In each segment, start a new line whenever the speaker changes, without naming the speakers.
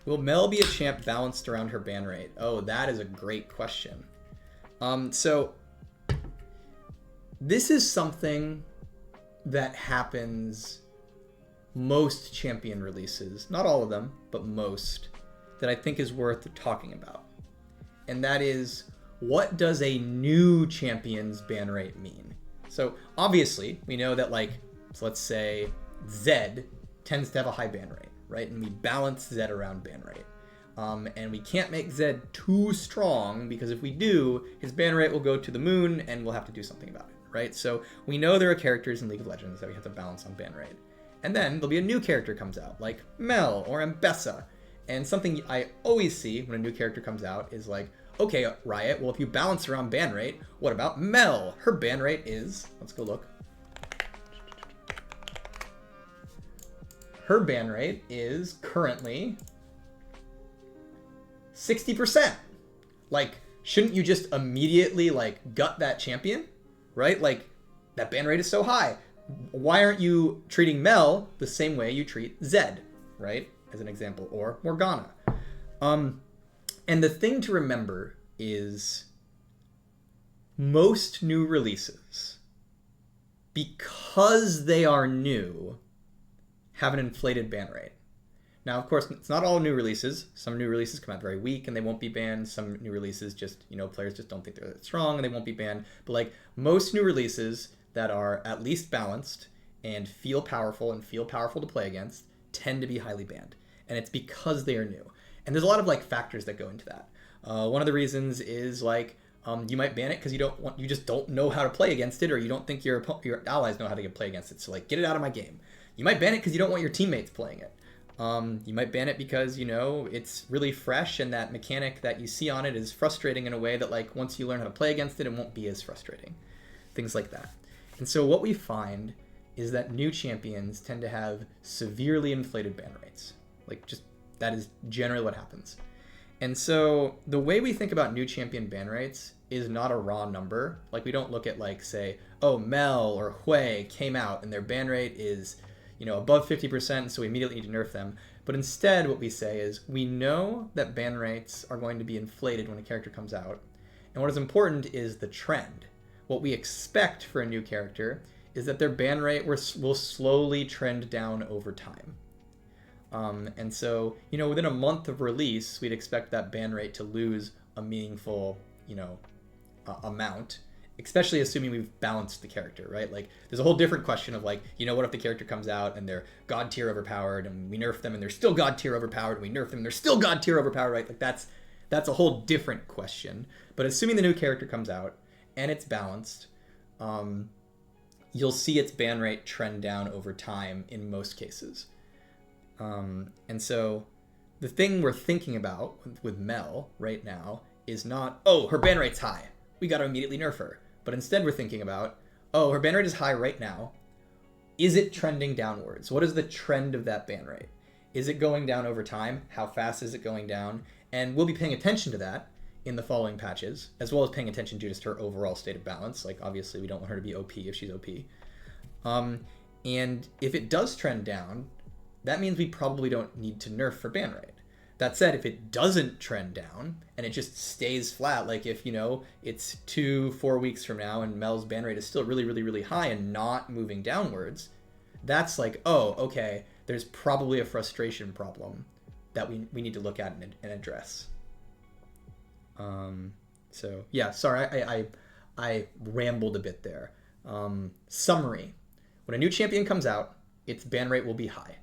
Will Mel be a champ balanced around her ban rate? Oh, that is a great question. So this is something that happens most champion releases, not all of them, but most, that I think is worth talking about. And that is, what does a new champion's ban rate mean? So obviously, we know that, like, so let's say Zed tends to have a high ban rate, right? And we balance Zed around ban rate. And we can't make Zed too strong, because if we do, his ban rate will go to the moon and we'll have to do something about it, right? So we know there are characters in League of Legends that we have to balance on ban rate. And then there'll be a new character comes out, like Mel or Mbessa. And something I always see when a new character comes out is like, okay, Riot, well, if you balance around ban rate, what about Mel? Her ban rate is, let's go look. Her ban rate is currently 60%. Like, shouldn't you just immediately, like, gut that champion, right? Like, that ban rate is so high. Why aren't you treating Mel the same way you treat Zed, right? As an example, or Morgana. And the thing to remember is most new releases, because they are new, have an inflated ban rate. Now, of course, it's not all new releases. Some new releases come out very weak and they won't be banned. Some new releases just, players just don't think they're that strong and they won't be banned. But like most new releases that are at least balanced and feel powerful to play against tend to be highly banned. And it's because they are new. And there's a lot of like factors that go into that. One of the reasons is like you might ban it because you just don't know how to play against it, or you don't think your allies know how to play against it. So like, get it out of my game. You might ban it because you don't want your teammates playing it. You might ban it because it's really fresh and that mechanic that you see on it is frustrating in a way that like once you learn how to play against it, it won't be as frustrating. Things like that. And so what we find is that new champions tend to have severely inflated ban rates. Like, just that is generally what happens. And so the way we think about new champion ban rates is not a raw number. Like, we don't look at like, say, oh, Mel or Hui came out and their ban rate is above 50%, so we immediately need to nerf them. But instead what we say is we know that ban rates are going to be inflated when a character comes out. And what is important is the trend. What we expect for a new character is that their ban rate will slowly trend down over time. And so, within a month of release, we'd expect that ban rate to lose a meaningful, amount, especially assuming we've balanced the character, right? Like, there's a whole different question of like, what if the character comes out and they're god tier overpowered and we nerf them and they're still god tier overpowered and we nerf them and they're still god tier overpowered, right? Like, that's a whole different question. But assuming the new character comes out and it's balanced, you'll see its ban rate trend down over time in most cases. And so the thing we're thinking about with Mel right now is not, oh, her ban rate's high, we got to immediately nerf her. But instead we're thinking about, oh, her ban rate is high right now. Is it trending downwards? What is the trend of that ban rate? Is it going down over time? How fast is it going down? And we'll be paying attention to that in the following patches, as well as paying attention to just her overall state of balance. Like, obviously we don't want her to be OP if she's OP. And if it does trend down, that means we probably don't need to nerf for ban rate. That said, if it doesn't trend down and it just stays flat, like if, it's 2-4 weeks from now and Mel's ban rate is still really, really, really high and not moving downwards, that's like, oh, okay, there's probably a frustration problem that we need to look at and address. So yeah, sorry, I rambled a bit there. Summary. When a new champion comes out, its ban rate will be high.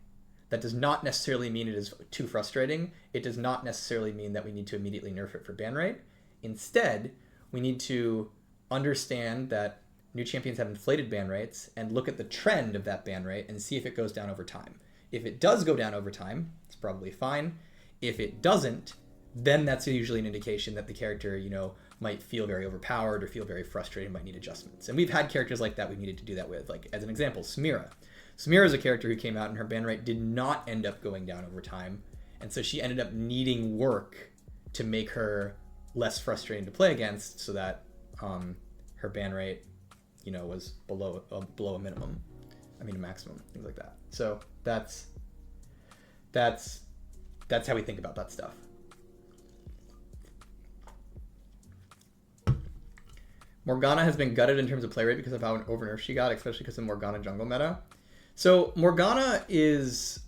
That does not necessarily mean it is too frustrating. It does not necessarily mean that we need to immediately nerf it for ban rate. Instead, we need to understand that new champions have inflated ban rates and look at the trend of that ban rate and see if it goes down over time. If it does go down over time, it's probably fine. If it doesn't, then that's usually an indication that the character, might feel very overpowered or feel very frustrated, might need adjustments. And we've had characters like that we needed to do that with. Like, as an example, Samira. Samira is a character who came out and her ban rate did not end up going down over time. And so she ended up needing work to make her less frustrating to play against so that her ban rate, was below a minimum. I mean, a maximum, things like that. So that's that's how we think about that stuff. Morgana has been gutted in terms of play rate because of how overnerfed she got, especially because of Morgana jungle meta. So Morgana is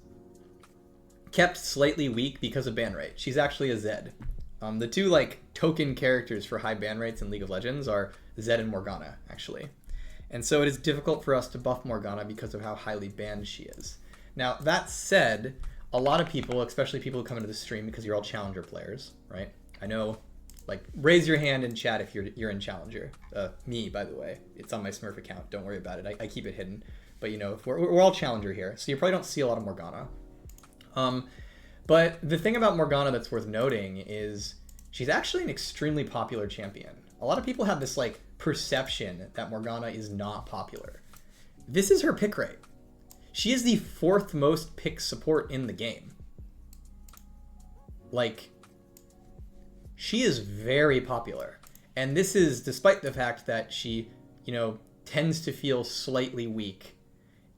kept slightly weak because of ban rate. She's actually a Zed. The two like token characters for high ban rates in League of Legends are Zed and Morgana, actually. And so it is difficult for us to buff Morgana because of how highly banned she is. Now, that said, a lot of people, especially people who come into the stream because you're all Challenger players, right? I know, like, raise your hand in chat if you're in Challenger. Me, by the way. It's on my Smurf account. Don't worry about it. I keep it hidden. But, you know, if we're all Challenger here, so you probably don't see a lot of Morgana. But the thing about Morgana that's worth noting is she's actually an extremely popular champion. A lot of people have this, like, perception that Morgana is not popular. This is her pick rate. She is the 4th most pick support in the game. Like, she is very popular. And this is despite the fact that she, you know, tends to feel slightly weak.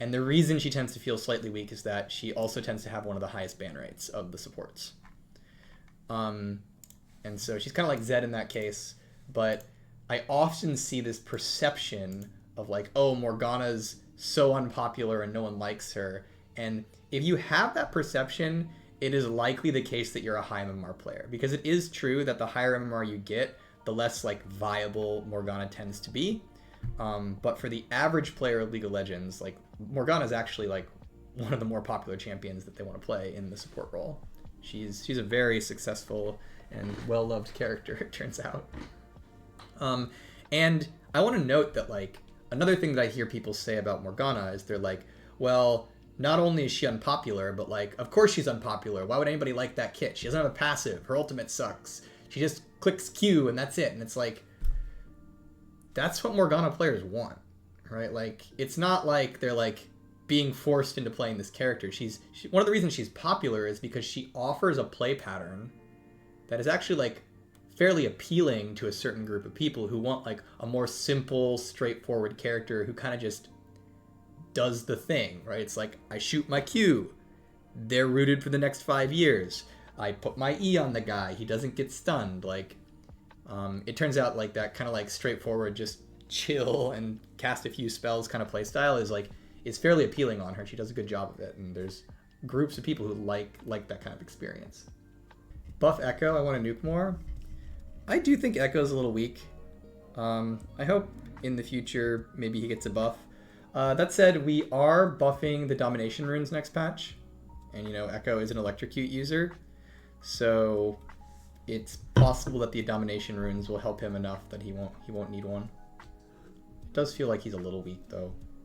And the reason she tends to feel slightly weak is that she also tends to have one of the highest ban rates of the supports. And so she's kind of like Zed in that case, but I often see this perception of like, oh, Morgana's so unpopular and no one likes her. And if you have that perception, it is likely the case that you're a high MMR player, because it is true that the higher MMR you get, the less like viable Morgana tends to be. But for the average player of League of Legends, like Morgana is actually like one of the more popular champions that they want to play in the support role. She's a very successful and well-loved character, it turns out. And I want to note that like another thing that I hear people say about Morgana is they're like, well, not only is she unpopular, but like, of course she's unpopular. Why would anybody like that kit? She doesn't have a passive. Her ultimate sucks. She just clicks Q and that's it. And it's like, that's what Morgana players want, right? Like, it's not like they're like being forced into playing this character. One of the reasons she's popular is because she offers a play pattern that is actually like fairly appealing to a certain group of people who want like a more simple, straightforward character who kind of just does the thing, right? It's like, I shoot my Q. They're rooted for the next 5 years. I put my E on the guy. He doesn't get stunned. Like, it turns out like that kind of like straightforward, just chill and cast a few spells kind of play style is fairly appealing on her. She does a good job of it, and there's groups of people who like that kind of experience. Buff Echo, I want to nuke more. I do think Echo's a little weak. I hope in the future maybe he gets a buff. That said, we are buffing the Domination runes next patch, and you know Echo is an Electrocute user, so it's possible that the Domination runes will help him enough that he won't need one. It does feel like he's a little weak though.